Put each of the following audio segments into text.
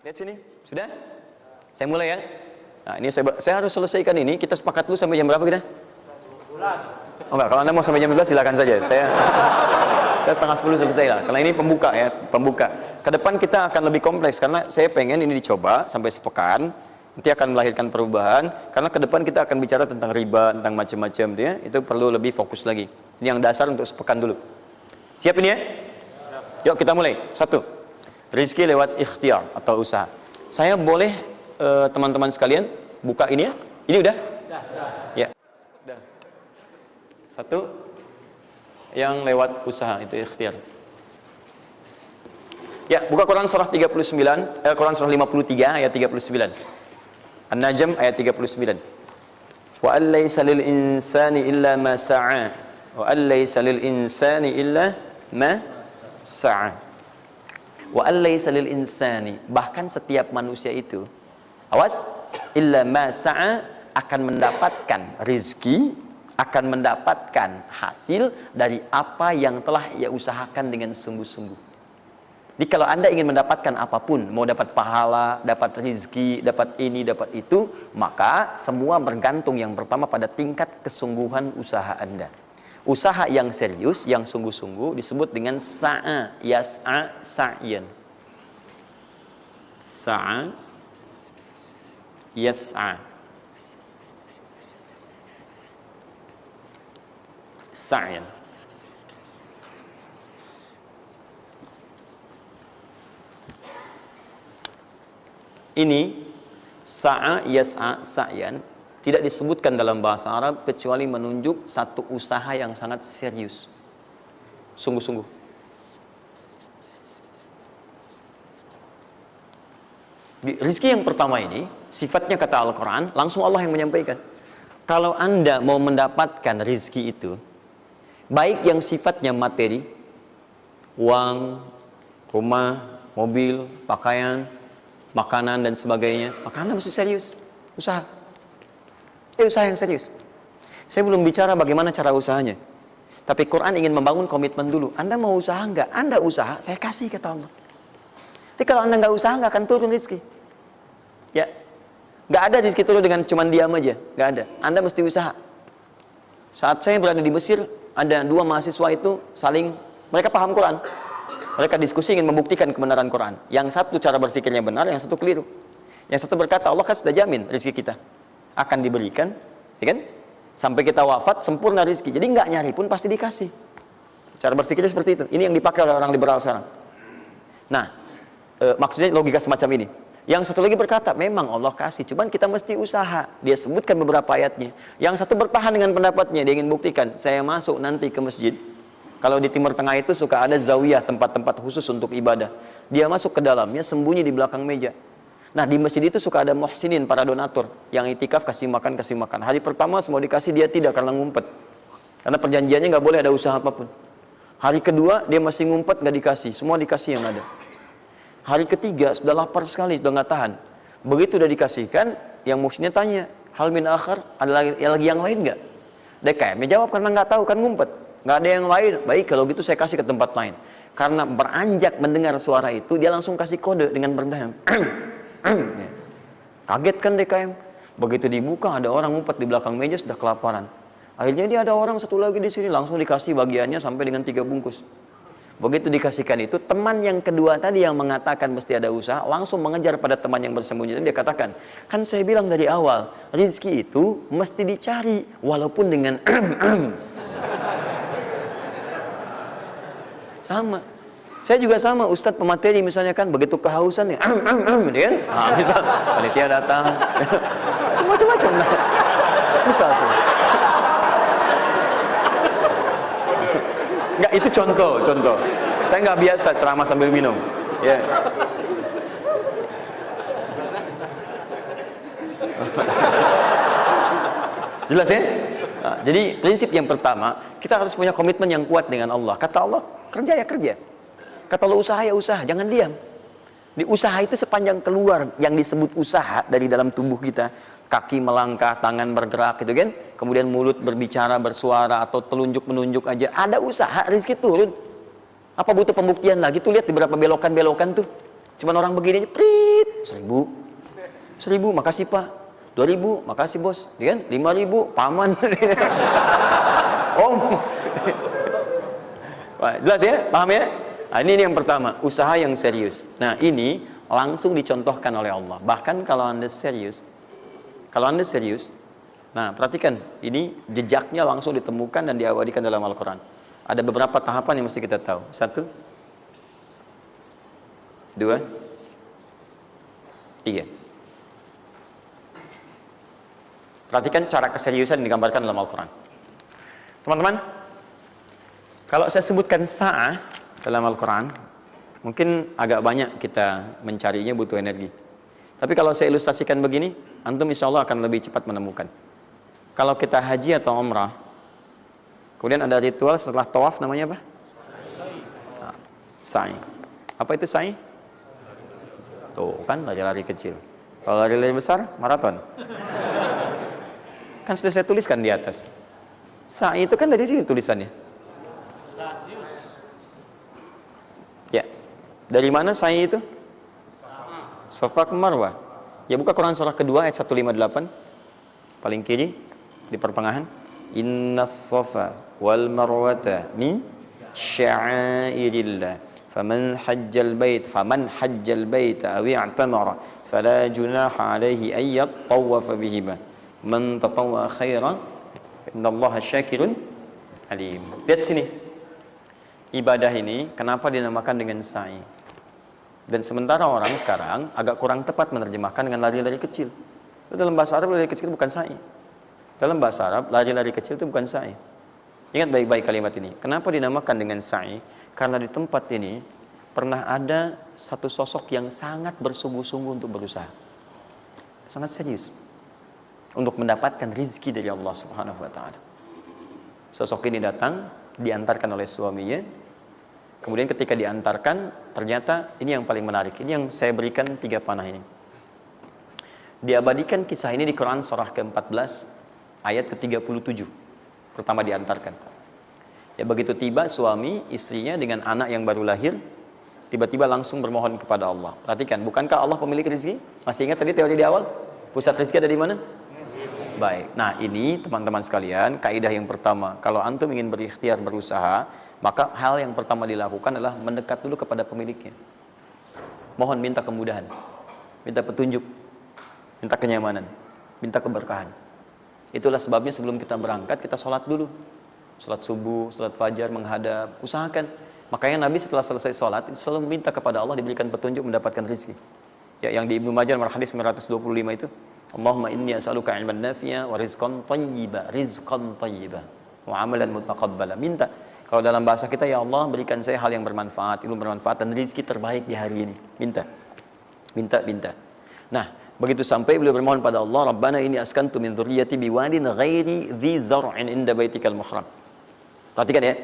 Lihat sini, sudah? Saya mulai ya. Nah, ini saya harus selesaikan ini. Kita sepakat dulu sampai jam berapa kita? Oh enggak, kalau Anda mau sampai jam 12 silakan saja. Saya setengah 10 selesai lah. Karena ini pembuka ya, pembuka. Ke depan kita akan lebih kompleks karena saya pengen ini dicoba sampai sepekan. Nanti akan melahirkan perubahan. Karena ke depan kita akan bicara tentang riba, tentang macam-macam ya. Itu perlu lebih fokus lagi. Ini yang dasar untuk sepekan dulu. Siap ini ya? Yuk kita mulai. 1. Rizki lewat ikhtiar atau usaha. Saya boleh teman-teman sekalian buka ini ya? Ini udah? Ya. Udah. 1 yang lewat usaha itu ikhtiar. Ya, buka Quran surah 39, Quran surah 53 ayat 39. An-Najm ayat 39. Wa allaysa lil insani illa ma sa'a. Wa allaysa lil insani illa ma sa'a. Wa allaysa lil insani, bahkan setiap manusia itu, awas, illa ma sa'a, akan mendapatkan rizki, akan mendapatkan hasil dari apa yang telah ia usahakan dengan sungguh-sungguh. Jadi kalau Anda ingin mendapatkan apapun, mau dapat pahala, dapat rizki, dapat ini, dapat itu, maka semua bergantung yang pertama pada tingkat kesungguhan usaha Anda. Usaha yang serius, yang sungguh-sungguh disebut dengan sa'a, yas'a, sa'yan. Sa'a, yas'a. Sa'yan. Ini sa'a, yas'a, sa'yan tidak disebutkan dalam bahasa Arab kecuali menunjuk satu usaha yang sangat serius, sungguh-sungguh. Rizki yang pertama ini sifatnya kata Al-Quran, langsung Allah yang menyampaikan. Kalau Anda mau mendapatkan rizki itu, baik yang sifatnya materi, uang, rumah, mobil, pakaian, makanan dan sebagainya, maka Anda mesti serius usaha. Usaha yang serius. Saya belum bicara bagaimana cara usahanya. Tapi Quran ingin membangun komitmen dulu. Anda mau usaha enggak? Anda usaha, saya kasih kata Allah. Tapi kalau Anda enggak usaha, enggak akan turun rezeki. Ya. Enggak ada rezeki turun dengan cuman diam aja. Enggak ada. Anda mesti usaha. Saat saya berada di Mesir, ada 2 mahasiswa itu saling, mereka paham Quran. Mereka diskusi ingin membuktikan kebenaran Quran. Yang satu cara berpikirnya benar, yang satu keliru. Yang satu berkata, Allah kan sudah jamin rezeki kita akan diberikan, ya kan? Sampai kita wafat sempurna rezeki. Jadi nggak nyari pun pasti dikasih. Cara berpikirnya seperti itu. Ini yang dipakai oleh orang liberal sekarang. Nah, maksudnya logika semacam ini. Yang satu lagi berkata, memang Allah kasih, cuman kita mesti usaha. Dia sebutkan beberapa ayatnya. Yang satu bertahan dengan pendapatnya, dia ingin buktikan, saya masuk nanti ke masjid. Kalau di Timur Tengah itu suka ada zawiyah, tempat-tempat khusus untuk ibadah. Dia masuk ke dalamnya, sembunyi di belakang meja. Nah, di masjid itu suka ada muhsinin, para donatur yang itikaf, kasih makan. Hari pertama semua dikasih, dia tidak, karena ngumpet. Karena perjanjiannya nggak boleh ada usaha apapun. Hari kedua dia masih ngumpet, nggak dikasih, semua dikasih yang ada. Hari ketiga sudah lapar sekali, sudah nggak tahan. Begitu udah dikasihkan, yang muhsinnya tanya, hal min akhar, ada lagi yang lain nggak? DKM jawab karena nggak tahu, kan ngumpet, nggak ada yang lain. Baik, kalau gitu saya kasih ke tempat lain. Karena beranjak mendengar suara itu, dia langsung kasih kode dengan berdahan. Kaget kan DKM. Begitu dibuka ada orang ngumpet di belakang meja, sudah kelaparan. Akhirnya dia ada orang satu lagi di sini, langsung dikasih bagiannya sampai dengan 3 bungkus. Begitu dikasihkan itu, teman yang kedua tadi yang mengatakan mesti ada usaha langsung mengejar pada teman yang bersembunyi. Dan dia katakan, kan saya bilang dari awal, rezeki itu mesti dicari walaupun dengan sama. Saya juga sama, Ustadz pemateri misalnya kan, begitu kehausan ya, kan? Nah, misal, panitia datang, macam-macam lah. Misal tuh. Enggak, itu contoh. Saya nggak biasa ceramah sambil minum. Ya. Jelas ya? Nah, jadi prinsip yang pertama, kita harus punya komitmen yang kuat dengan Allah. Kata Allah, kerja ya kerja. Kata Allah, usaha ya usaha, jangan diam. Di usaha itu sepanjang keluar yang disebut usaha dari dalam tubuh kita, kaki melangkah, tangan bergerak gitu kan, kemudian mulut berbicara, bersuara, atau telunjuk menunjuk aja, ada usaha, rezeki turun. Apa butuh pembuktian lagi? Tuh lihat di beberapa belokan-belokan tuh. Cuman orang begini aja, prit, 1.000. 1.000, makasih Pak. 2.000, makasih bos. Dia kan 5.000, paman. Om. Jelas ya? Paham ya? Nah, ini yang pertama, usaha yang serius. Nah, ini langsung dicontohkan oleh Allah. Bahkan kalau Anda serius, nah perhatikan, ini jejaknya langsung ditemukan dan diabadikan dalam Al-Quran. Ada beberapa tahapan yang mesti kita tahu. 1, 2, 3. Perhatikan cara keseriusan yang digambarkan dalam Al-Quran. Teman-teman, kalau saya sebutkan sa'ah dalam Al-Quran, mungkin agak banyak kita mencarinya, butuh energi. Tapi kalau saya ilustrasikan begini, antum insya Allah akan lebih cepat menemukan. Kalau kita haji atau umrah, kemudian ada ritual setelah tawaf, namanya apa? Sa'i. Apa itu sa'i? Tuh kan, lari-lari kecil. Kalau lari-lari besar, maraton. Kan sudah saya tuliskan di atas. Sa'i itu kan dari sini tulisannya. Ya. Dari mana sa'i itu? Safa ke Marwah. Ya, buka Quran surah kedua ayat 158. Paling kiri di pertengahan. Innas safa wal marwata min sya'airillah. Faman hajjal baita aw i'tamara fala junaha alaihi ay yatawafa bihima. Man tatawwa khairan fa innallaha syakirun alim. Lihat sini. Ibadah ini kenapa dinamakan dengan sa'i? Dan sementara orang sekarang agak kurang tepat menerjemahkan dengan lari-lari kecil. Dalam bahasa Arab lari kecil bukan sa'i. Dalam bahasa Arab lari-lari kecil itu bukan sa'i. Ingat baik-baik kalimat ini. Kenapa dinamakan dengan sa'i? Karena di tempat ini pernah ada satu sosok yang sangat bersungguh-sungguh untuk berusaha. Sangat serius. Untuk mendapatkan rizki dari Allah Subhanahu wa ta'ala. Sosok ini datang, diantarkan oleh suaminya. Kemudian ketika diantarkan, ternyata ini yang paling menarik. Ini yang saya berikan 3 panah ini. Diabadikan kisah ini di Quran surah ke-14 ayat ke-37. Pertama diantarkan. Ya, begitu tiba suami, istrinya dengan anak yang baru lahir, tiba-tiba langsung bermohon kepada Allah. Perhatikan, bukankah Allah pemilik rezeki? Masih ingat tadi teori di awal? Pusat rezeki ada di mana? Baik. Nah, ini teman-teman sekalian, kaidah yang pertama. Kalau antum ingin berikhtiar berusaha, maka hal yang pertama dilakukan adalah mendekat dulu kepada pemiliknya. Mohon minta kemudahan, minta petunjuk, minta kenyamanan, minta keberkahan. Itulah sebabnya sebelum kita berangkat, kita sholat dulu. Sholat subuh, sholat fajar, menghadap, usahakan. Makanya Nabi setelah selesai sholat, selalu meminta kepada Allah diberikan petunjuk mendapatkan rezeki. Ya, yang di Ibnu Majah hadis 925 itu, Allahumma inni as'aluka ilman nafi'a wa rizqan thayyiba wa amalan mutaqabbala. Minta. Kalau dalam bahasa kita, ya Allah berikan saya hal yang bermanfaat, ilmu bermanfaat dan rezeki terbaik di hari ini. Minta. Nah, begitu sampai beliau bermohon pada Allah, Rabbana inni askantu min dzurriyyati biwadin ghairi dzi zar'in inda baitikal muhram. Perhatikan ya.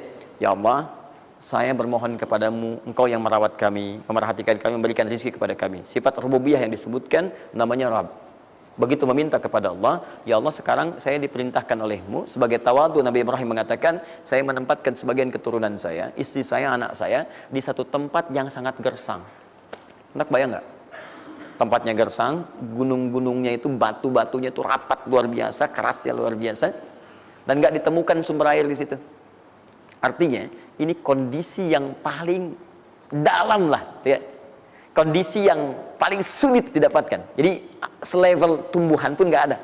Ya Allah, saya bermohon kepadamu, engkau yang merawat kami, memerhatikan kami, memberikan rezeki kepada kami. Sifat rububiyah yang disebutkan namanya Rabb. Begitu meminta kepada Allah, ya Allah sekarang saya diperintahkan olehmu sebagai tawadu. Nabi Ibrahim mengatakan, saya menempatkan sebagian keturunan saya, istri saya, anak saya di satu tempat yang sangat gersang. Enak bayang nggak? Tempatnya gersang, gunung-gunungnya itu, batu-batunya itu rapat luar biasa, kerasnya luar biasa, dan nggak ditemukan sumber air di situ. Artinya ini kondisi yang paling dalam lah, ya. Kondisi yang paling sulit didapatkan. Jadi selevel tumbuhan pun nggak ada.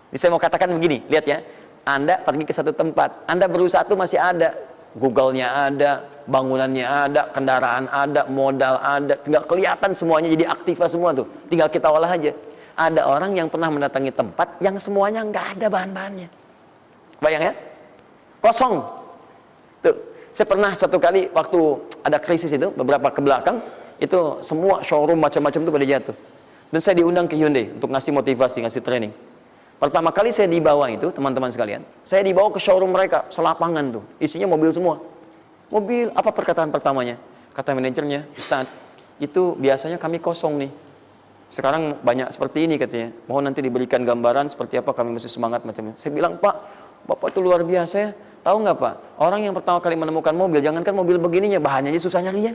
Jadi saya mau katakan begini, lihat ya. Anda pergi ke satu tempat, Anda berusaha tuh masih ada, Google-nya ada, bangunannya ada, kendaraan ada, modal ada, tinggal kelihatan semuanya jadi aktiva semua tuh. Tinggal kita olah aja. Ada orang yang pernah mendatangi tempat yang semuanya nggak ada bahan-bahannya. Bayang ya? Kosong. Tuh, saya pernah satu kali waktu ada krisis itu, beberapa ke belakang, itu semua showroom macam-macam itu pada jatuh. Dan saya diundang ke Hyundai untuk ngasih motivasi, ngasih training. Pertama kali saya dibawa itu, teman-teman sekalian, saya dibawa ke showroom mereka, selapangan tuh, isinya mobil semua. Mobil, apa perkataan pertamanya? Kata manajernya, Ustaz, itu biasanya kami kosong nih. Sekarang banyak seperti ini katanya. Mohon nanti diberikan gambaran seperti apa kami mesti semangat macamnya. Saya bilang, Pak, Bapak itu luar biasa ya. Tahu nggak Pak, orang yang pertama kali menemukan mobil, jangankan mobil begininya, bahannya aja susah nyarinya.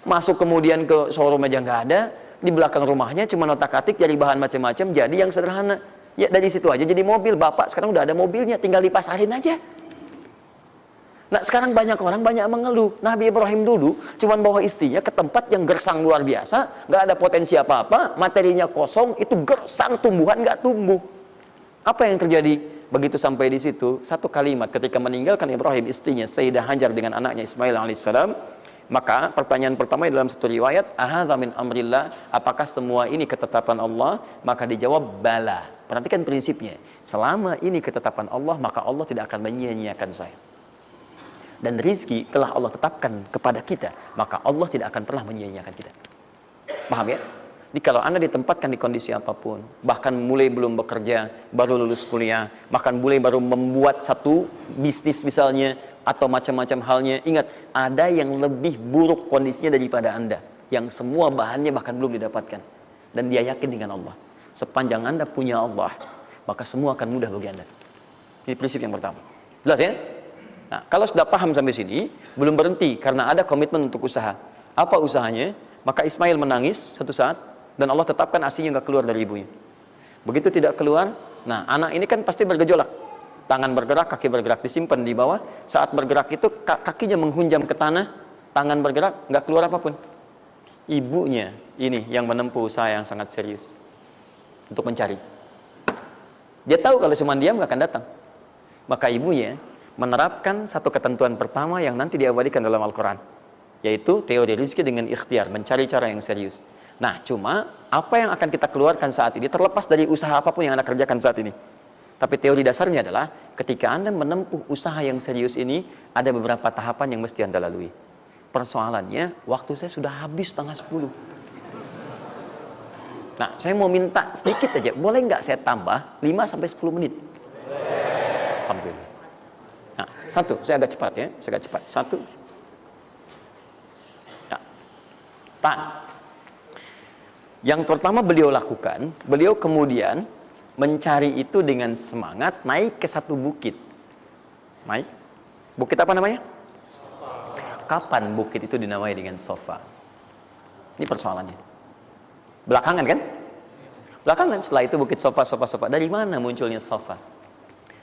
Masuk kemudian ke showroom aja nggak ada, di belakang rumahnya cuma otak-atik cari bahan macam-macam, jadi yang sederhana. Ya dari situ aja jadi mobil. Bapak sekarang udah ada mobilnya, tinggal dipasarin aja. Nah sekarang banyak orang banyak mengeluh. Nabi Ibrahim dulu cuma bawa istrinya ke tempat yang gersang luar biasa, nggak ada potensi apa-apa, materinya kosong, itu gersang, tumbuhan nggak tumbuh. Apa yang terjadi? Begitu sampai di situ, satu kalimat ketika meninggalkan Ibrahim istrinya Sayyidah Hajar dengan anaknya Ismail alaihissalam, maka pertanyaan pertama dalam satu riwayat, ahadza min amrillah, apakah semua ini ketetapan Allah? Maka dijawab bala. Perhatikan prinsipnya, selama ini ketetapan Allah, maka Allah tidak akan menyia-nyiakan saya. Dan rizki telah Allah tetapkan kepada kita, maka Allah tidak akan pernah menyia-nyiakan kita. Paham ya? Jadi kalau Anda ditempatkan di kondisi apapun, bahkan mulai belum bekerja, baru lulus kuliah, bahkan mulai baru membuat satu bisnis misalnya, atau macam-macam halnya, ingat, ada yang lebih buruk kondisinya daripada Anda, yang semua bahannya bahkan belum didapatkan. Dan dia yakin dengan Allah. Sepanjang Anda punya Allah, maka semua akan mudah bagi Anda. Ini prinsip yang pertama. Jelas ya? Nah, kalau sudah paham sampai sini, belum berhenti karena ada komitmen untuk usaha. Apa usahanya? Maka Ismail menangis satu saat, dan Allah tetapkan asinya nggak keluar dari ibunya. Begitu tidak keluar, nah anak ini kan pasti bergejolak. Tangan bergerak, kaki bergerak, disimpan di bawah. Saat bergerak itu kakinya menghunjam ke tanah, tangan bergerak, nggak keluar apapun. Ibunya ini yang menempuh usaha yang sangat serius untuk mencari. Dia tahu kalau cuma diam nggak akan datang. Maka ibunya menerapkan satu ketentuan pertama yang nanti diabadikan dalam Al-Quran, yaitu teori rezeki dengan ikhtiar, mencari cara yang serius. Nah, cuma apa yang akan kita keluarkan saat ini terlepas dari usaha apapun yang Anda kerjakan saat ini. Tapi teori dasarnya adalah ketika Anda menempuh usaha yang serius ini, ada beberapa tahapan yang mesti Anda lalui. Persoalannya, waktu saya sudah habis 9:30. Nah, saya mau minta sedikit aja, boleh nggak saya tambah 5-10 menit? Alhamdulillah. Nah, satu, saya agak cepat ya, saya agak cepat. Satu. Ya. Yang pertama beliau lakukan, beliau kemudian mencari itu dengan semangat, naik ke satu bukit. Naik. Bukit apa namanya? Kapan bukit itu dinamai dengan Sofa? Ini persoalannya. Belakangan kan? Belakangan, setelah itu bukit Sofa. Dari mana munculnya Sofa?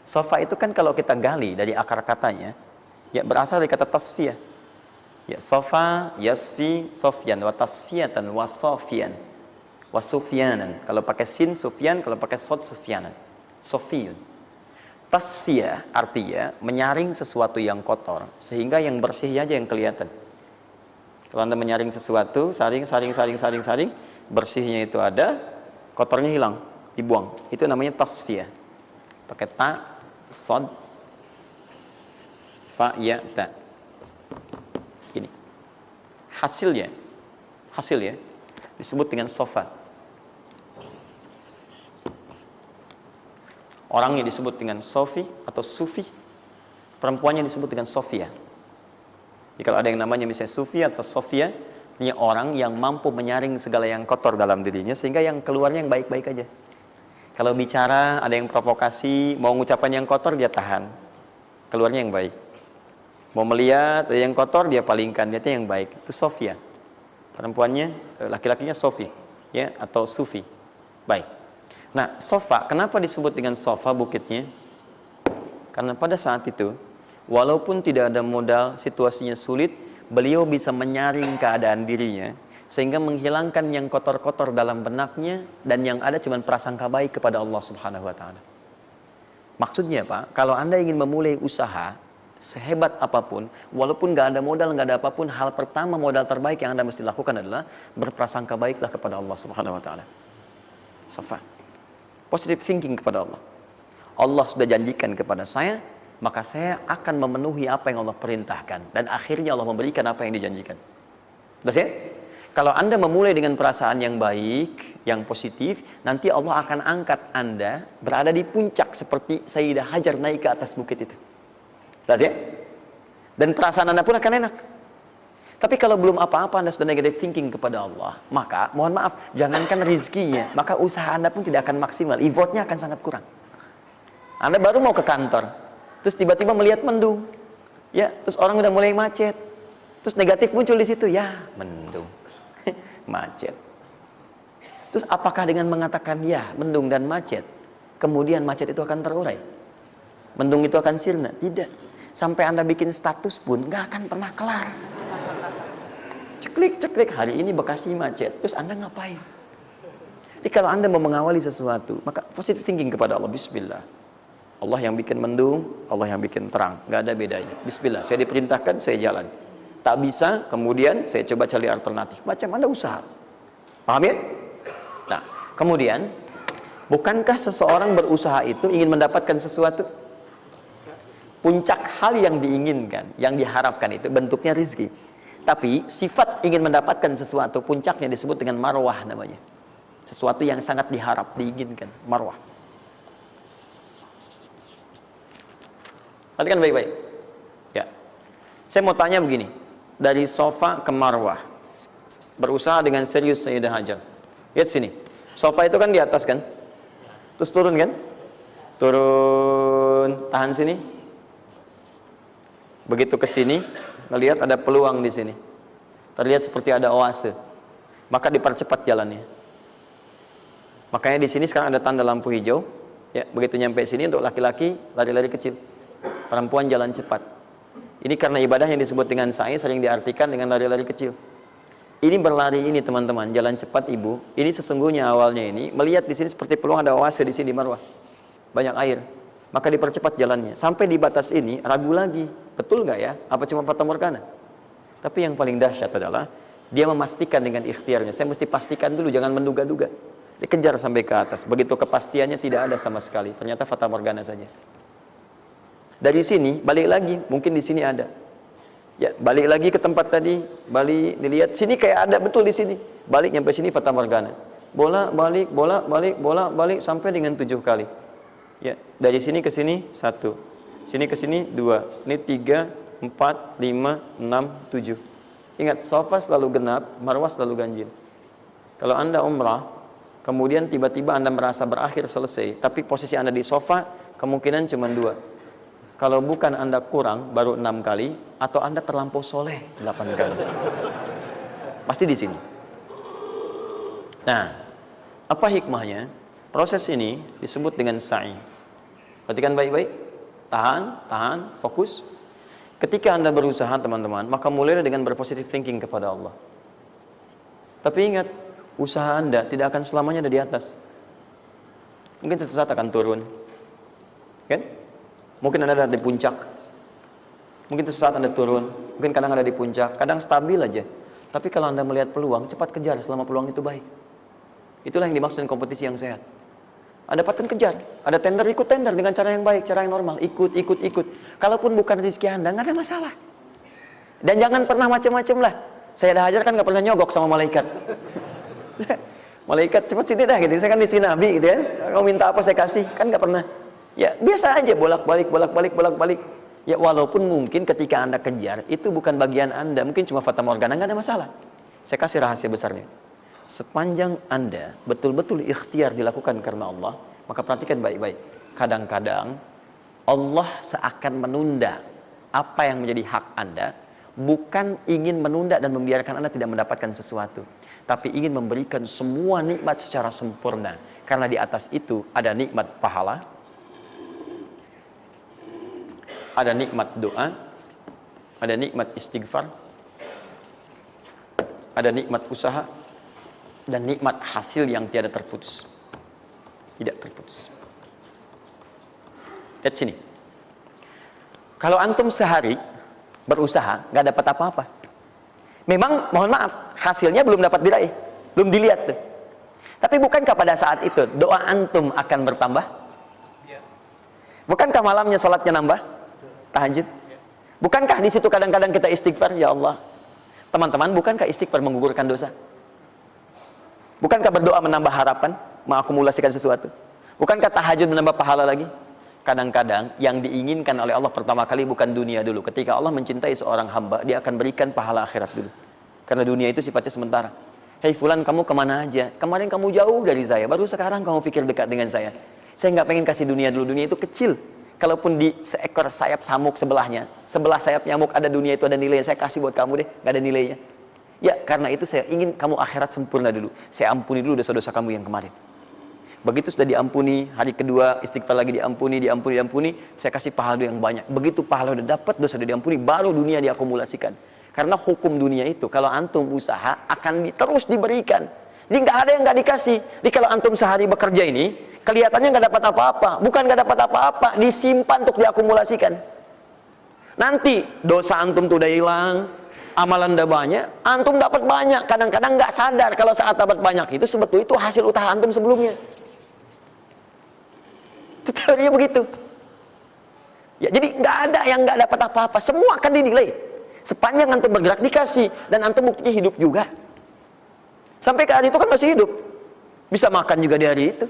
Sofa itu kan kalau kita gali dari akar katanya, ya berasal dari kata tasfiyah. Ya, Sofa, yasfi, sofyan, wa tasfiyatan, wa sofian. Wasufyanan, kalau pakai sin sufyan, kalau pakai sod sufyanan, sofiyun. Tasfiyah artinya menyaring sesuatu yang kotor sehingga yang bersih aja yang kelihatan. Kalau Anda menyaring sesuatu, saring, bersihnya itu ada, kotornya hilang, dibuang. Itu namanya tasfiyah. Pakai ta, sod, fa, ya, ta. Ini hasilnya disebut dengan sofa. Orangnya disebut dengan Sofi atau Sufi, perempuannya disebut dengan Sofia. Jadi kalau ada yang namanya misalnya Sufi atau Sofia, ini orang yang mampu menyaring segala yang kotor dalam dirinya sehingga yang keluarnya yang baik-baik aja. Kalau bicara ada yang provokasi, mau ngucapan yang kotor dia tahan, keluarnya yang baik. Mau melihat ada yang kotor dia palingkan, dia yang baik. Itu Sofia. Perempuannya, laki-lakinya Sofi, ya, atau Sufi. Baik. Nah, Sofa, kenapa disebut dengan Sofa bukitnya? Karena pada saat itu, walaupun tidak ada modal, situasinya sulit, beliau bisa menyaring keadaan dirinya, sehingga menghilangkan yang kotor-kotor dalam benaknya, dan yang ada cuma prasangka baik kepada Allah Subhanahu wa Ta'ala. Maksudnya Pak, kalau Anda ingin memulai usaha, sehebat apapun, walaupun nggak ada modal, nggak ada apapun, hal pertama modal terbaik yang Anda mesti lakukan adalah berprasangka baiklah kepada Allah Subhanahu wa Ta'ala. Sofa. Positive thinking kepada Allah. Allah sudah janjikan kepada saya, maka saya akan memenuhi apa yang Allah perintahkan. Dan akhirnya Allah memberikan apa yang dijanjikan. Jelas ya? Kalau Anda memulai dengan perasaan yang baik, yang positif, nanti Allah akan angkat Anda berada di puncak seperti Sayyidah Hajar naik ke atas bukit itu. Jelas ya? Dan perasaan Anda pun akan enak. Tapi kalau belum apa-apa Anda sudah negative thinking kepada Allah, maka mohon maaf, jangankan rizkinya, maka usaha Anda pun tidak akan maksimal, effortnya akan sangat kurang. Anda baru mau ke kantor, Terus tiba-tiba melihat mendung. Ya, terus orang udah mulai macet. Terus negatif muncul di situ, ya, mendung. Macet. Terus apakah dengan mengatakan ya, mendung dan macet, kemudian macet itu akan terurai? Mendung itu akan sirna? Tidak. Sampai Anda bikin status pun nggak akan pernah kelar. Ceklik, hari ini Bekasi macet. Terus Anda ngapain? Jadi kalau Anda mau mengawali sesuatu, maka positive thinking kepada Allah. Bismillah. Allah yang bikin mendung, Allah yang bikin terang. Nggak ada bedanya. Bismillah. Saya diperintahkan, saya jalan. Tak bisa, kemudian saya coba cari alternatif. Macam Anda usaha. Paham ya? Nah, kemudian, bukankah seseorang berusaha itu ingin mendapatkan sesuatu? Puncak hal yang diinginkan, yang diharapkan itu bentuknya rizki. Tapi sifat ingin mendapatkan sesuatu, puncaknya disebut dengan marwah namanya. Sesuatu yang sangat diharap, diinginkan, marwah. Perhatikan baik-baik. Ya. Saya mau tanya begini, dari sofa ke marwah. Berusaha dengan serius Sayyidah Hajar. Lihat sini. Sofa itu kan di atas kan? Terus turun kan? Turun, tahan sini. Begitu ke sini, ngelihat ada peluang di sini. Terlihat seperti ada oase. Maka dipercepat jalannya. Makanya di sini sekarang ada tanda lampu hijau. Ya, begitu nyampe sini untuk laki-laki lari-lari kecil. Perempuan jalan cepat. Ini karena ibadah yang disebut dengan sa'i sering diartikan dengan lari-lari kecil. Ini berlari ini teman-teman, jalan cepat ibu. Ini sesungguhnya awalnya ini melihat di sini seperti peluang ada oase di sini di Marwah. Banyak air. Maka dipercepat jalannya. Sampai di batas ini ragu lagi. Betul nggak ya? Apa cuma fata morgana? Tapi yang paling dahsyat adalah dia memastikan dengan ikhtiarnya. Saya mesti pastikan dulu, jangan menduga-duga. Dikejar sampai ke atas. Begitu kepastiannya tidak ada sama sekali. Ternyata fata morgana saja. Dari sini balik lagi, mungkin di sini ada. Ya, balik lagi ke tempat tadi, balik dilihat sini kayak ada betul di sini. Balik nyampe sini fata morgana. Bola balik, bola balik, bola balik sampai dengan 7 kali. Ya, dari sini ke sini 1. Sini ke sini 2. Ini 3, 4, 5, 6, 7. Ingat, sofa selalu genap, marwah selalu ganjil. Kalau Anda umrah, kemudian tiba-tiba Anda merasa berakhir selesai, tapi posisi Anda di sofa kemungkinan cuma 2. Kalau bukan Anda kurang baru 6 kali, atau Anda terlampau soleh 8 kali. Pasti di sini. Nah, apa hikmahnya? Proses ini disebut dengan sa'i. Perhatikan baik-baik. Tahan, fokus. Ketika Anda berusaha teman-teman, maka mulailah dengan berpositive thinking kepada Allah. Tapi ingat, usaha Anda tidak akan selamanya ada di atas. Mungkin suatu saat akan turun. Kan? Mungkin Anda ada di puncak. Mungkin suatu saat Anda turun. Mungkin kadang ada di puncak. Kadang stabil aja. Tapi kalau Anda melihat peluang, cepat kejar selama peluang itu baik. Itulah yang dimaksud dengan kompetisi yang sehat. Ada dapatkan kejar. Ada tender, ikut tender dengan cara yang baik, cara yang normal. Ikut. Kalaupun bukan rezeki Anda, nggak ada masalah. Dan jangan pernah macam-macam lah. Saya dah ajar kan nggak pernah nyogok sama malaikat. Malaikat cepat sini dah gitu. Saya kan di sini Nabi gitu kan. Kau minta apa saya kasih, kan nggak pernah. Ya biasa aja bolak-balik. Ya walaupun mungkin ketika Anda kejar itu bukan bagian Anda, mungkin cuma fata morgana, nggak ada masalah. Saya kasih rahasia besarnya. Sepanjang Anda betul-betul ikhtiar dilakukan karena Allah, maka perhatikan baik-baik. Kadang-kadang Allah seakan menunda apa yang menjadi hak Anda, bukan ingin menunda dan membiarkan Anda tidak mendapatkan sesuatu, tapi ingin memberikan semua nikmat secara sempurna. Karena di atas itu ada nikmat pahala, ada nikmat doa, ada nikmat istighfar, ada nikmat usaha, dan nikmat hasil yang tiada terputus. Tidak terputus. Lihat sini. Kalau antum sehari berusaha, nggak dapat apa-apa. Memang, mohon maaf, hasilnya belum dapat diraih. Belum dilihat tuh. Tapi bukankah pada saat itu, doa antum akan bertambah? Bukankah malamnya salatnya nambah? Tahajud? Bukankah di situ kadang-kadang kita istighfar? Ya Allah. Teman-teman, bukankah istighfar menggugurkan dosa? Bukankah berdoa menambah harapan, mengakumulasikan sesuatu? Bukankah tahajud menambah pahala lagi? Kadang-kadang yang diinginkan oleh Allah pertama kali bukan dunia dulu. Ketika Allah mencintai seorang hamba, dia akan berikan pahala akhirat dulu. Karena dunia itu sifatnya sementara. Hei fulan, kamu kemana aja? Kemarin kamu jauh dari saya, baru sekarang kamu pikir dekat dengan saya. Saya nggak pengen kasih dunia dulu, dunia itu kecil. Kalaupun di seekor sayap samuk sebelahnya, sebelah sayap nyamuk ada dunia itu ada nilainya, saya kasih buat kamu deh, nggak ada nilainya. Ya, karena itu saya ingin kamu akhirat sempurna dulu. Saya ampuni dulu dosa-dosa kamu yang kemarin. Begitu sudah diampuni, hari kedua istighfar lagi diampuni, saya kasih pahala yang banyak. Begitu pahala udah dapat, dosa udah diampuni, baru dunia diakumulasikan. Karena hukum dunia itu, kalau antum usaha akan terus diberikan. Jadi nggak ada yang nggak dikasih. Jadi kalau antum sehari bekerja ini, kelihatannya nggak dapat apa-apa. Bukan nggak dapat apa-apa, disimpan untuk diakumulasikan. Nanti dosa antum tuh udah hilang, amalan udah banyak, antum dapat banyak. Kadang-kadang nggak sadar kalau saat dapat banyak itu sebetulnya itu hasil usaha antum sebelumnya. Itu teorinya begitu. Ya, jadi nggak ada yang nggak dapat apa-apa. Semua akan dinilai. Sepanjang antum bergerak dikasih, dan antum buktinya hidup juga. Sampai ke hari itu kan masih hidup, bisa makan juga di hari itu,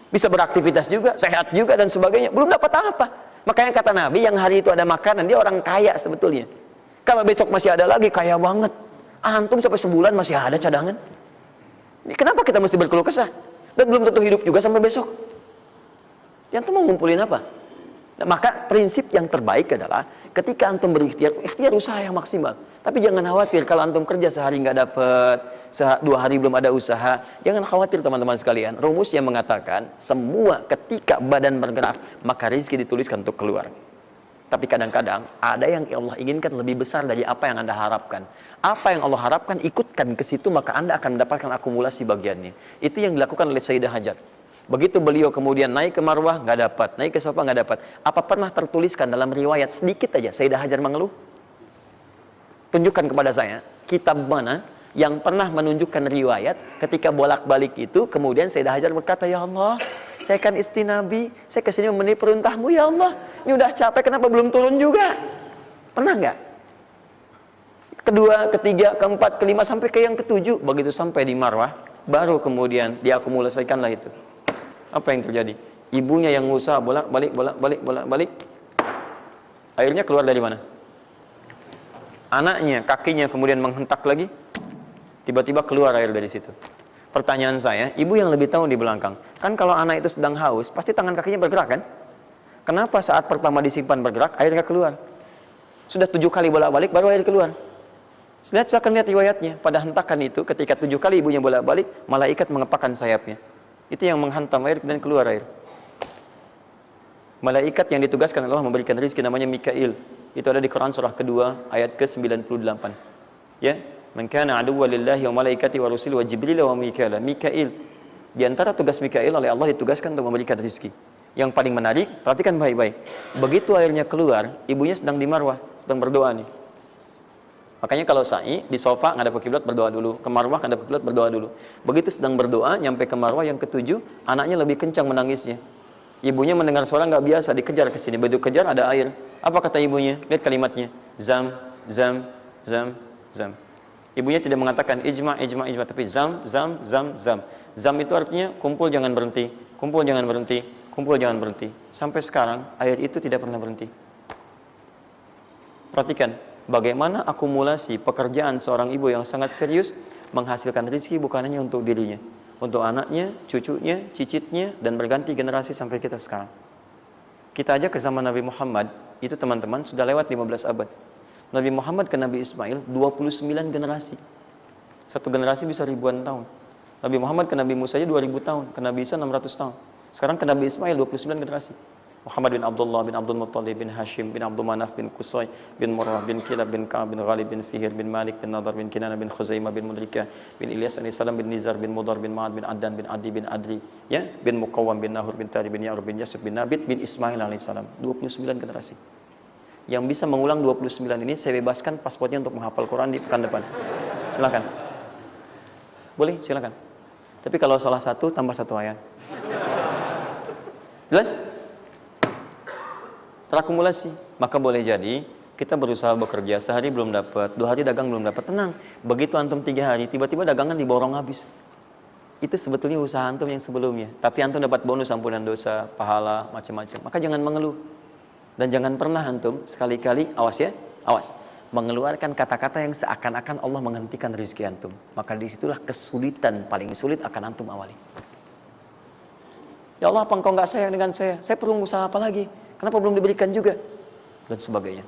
bisa beraktivitas juga, sehat juga dan sebagainya. Belum dapat apa. Makanya kata Nabi, yang hari itu ada makanan, dia orang kaya sebetulnya. Kalau besok masih ada lagi, kaya banget. Antum sampai sebulan masih ada cadangan. Ini kenapa kita mesti berkeluh kesah? Dan belum tentu hidup juga sampai besok. Yang antum mau ngumpulin apa? Nah, maka prinsip yang terbaik adalah ketika antum berikhtiar, ikhtiar usaha yang maksimal. Tapi jangan khawatir kalau antum kerja sehari nggak dapat, 2 hari belum ada usaha. Jangan khawatir teman-teman sekalian. Rumus yang mengatakan semua ketika badan bergerak maka rezeki dituliskan untuk keluar. Tapi kadang-kadang ada yang Allah inginkan lebih besar dari apa yang Anda harapkan. Apa yang Allah harapkan ikutkan ke situ, maka Anda akan mendapatkan akumulasi bagiannya. Itu yang dilakukan oleh Sayyidah Hajar. Begitu beliau kemudian naik ke Marwah, nggak dapat, naik ke Safa, nggak dapat. Apa pernah tertuliskan dalam riwayat sedikit aja Sayyidah Hajar mengeluh? Tunjukkan kepada saya kitab mana yang pernah menunjukkan riwayat ketika bolak-balik itu, kemudian Sayyidah Hajar berkata, ya Allah, saya kan istri Nabi, saya kesini memenuhi perintahmu ya Allah, ini udah capek, kenapa belum turun juga? Pernah nggak? Kedua, ketiga, keempat, kelima, sampai ke yang ketujuh. Begitu sampai di Marwah, baru kemudian diakumulasikanlah itu. Apa yang terjadi? Ibunya yang usaha bolak-balik. Akhirnya keluar dari mana? Anaknya, kakinya kemudian menghentak lagi. Tiba-tiba keluar air dari situ. Pertanyaan saya, ibu yang lebih tahu di belakang. Kan kalau anak itu sedang haus, pasti tangan kakinya bergerak kan? Kenapa saat pertama disimpan bergerak, airnya keluar? Sudah 7 kali bolak-balik, baru air keluar. Silakan lihat riwayatnya. Pada hentakan itu, ketika 7 kali ibunya bolak-balik, malaikat mengepakkan sayapnya. Itu yang menghantam air dan keluar air. Malaikat yang ditugaskan Allah memberikan rezeki namanya Mikail. Itu ada di Quran surah kedua ayat ke-98. Ya, man kana aduwwan lillahi wa malaikati wa rusuli wa jibril wa mikail. Mikail. Di antara tugas Mikail oleh Allah ditugaskan untuk memberikan rezeki. Yang paling menarik, perhatikan baik-baik. Begitu airnya keluar, ibunya sedang di Marwah, sedang berdoa nih. Makanya kalau sa'i di sofa ngadep ke kiblat berdoa dulu, ke Marwah ngadep ke kiblat berdoa dulu. Begitu sedang berdoa nyampe ke Marwah yang ketujuh, anaknya lebih kencang menangisnya. Ibunya mendengar suara nggak biasa, dikejar ke sini. Begitu kejar ada air. Apa kata ibunya? Lihat kalimatnya. Zam, zam, zam, zam. Ibunya tidak mengatakan ijma, tapi zam, zam, zam, zam. Zam itu artinya kumpul jangan berhenti, kumpul jangan berhenti, kumpul jangan berhenti. Sampai sekarang air itu tidak pernah berhenti. Perhatikan bagaimana akumulasi pekerjaan seorang ibu yang sangat serius menghasilkan rezeki bukan hanya untuk dirinya, untuk anaknya, cucunya, cicitnya, dan berganti generasi sampai kita sekarang. Kita aja ke zaman Nabi Muhammad, itu teman-teman sudah lewat 15 abad. Nabi Muhammad ke Nabi Ismail 29 generasi. Satu generasi bisa ribuan tahun. Nabi Muhammad ke Nabi Musa aja 2000 tahun, ke Nabi Isa 600 tahun. Sekarang ke Nabi Ismail 29 generasi. Muhammad bin Abdullah bin Abdul Muttalib bin Hashim bin Abdul Manaf bin Qusay bin Murrah bin Kilab bin Ka'ab bin Ghalib bin Fihir bin Malik bin Nadar bin Kinana bin Khuzaimah bin Mudrikah bin Ilyas alaihissalam bin Nizar bin Mudar bin Ma'ad bin Addan bin Adi bin Adri, ya, bin Muqawwam bin Nahur bin Tari bin Ya'rub bin Yasub bin Nabit bin Ismail alaihissalam. 29 generasi. Yang bisa mengulang 29 ini saya bebaskan paspornya untuk menghafal Quran di pekan depan. Silakan. Boleh, silakan. Tapi kalau salah satu tambah 1 ayat. Jelas? Terakumulasi. Maka boleh jadi kita berusaha bekerja, sehari belum dapat, 2 hari dagang belum dapat, tenang. Begitu antum 3 hari, tiba-tiba dagangan diborong habis. Itu sebetulnya usaha antum yang sebelumnya. Tapi antum dapat bonus ampunan dosa, pahala, macam-macam. Maka jangan mengeluh. Dan jangan pernah antum sekali-kali, awas ya, awas, mengeluarkan kata-kata yang seakan-akan Allah menghentikan rezeki antum. Maka disitulah kesulitan paling sulit akan antum awali. Ya Allah, apa engkau nggak sayang dengan saya? Saya perlu usaha apa lagi? Kenapa belum diberikan juga? Dan sebagainya.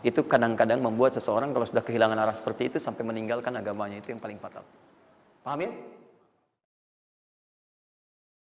Itu kadang-kadang membuat seseorang kalau sudah kehilangan arah seperti itu sampai meninggalkan agamanya, itu yang paling fatal. Paham ya?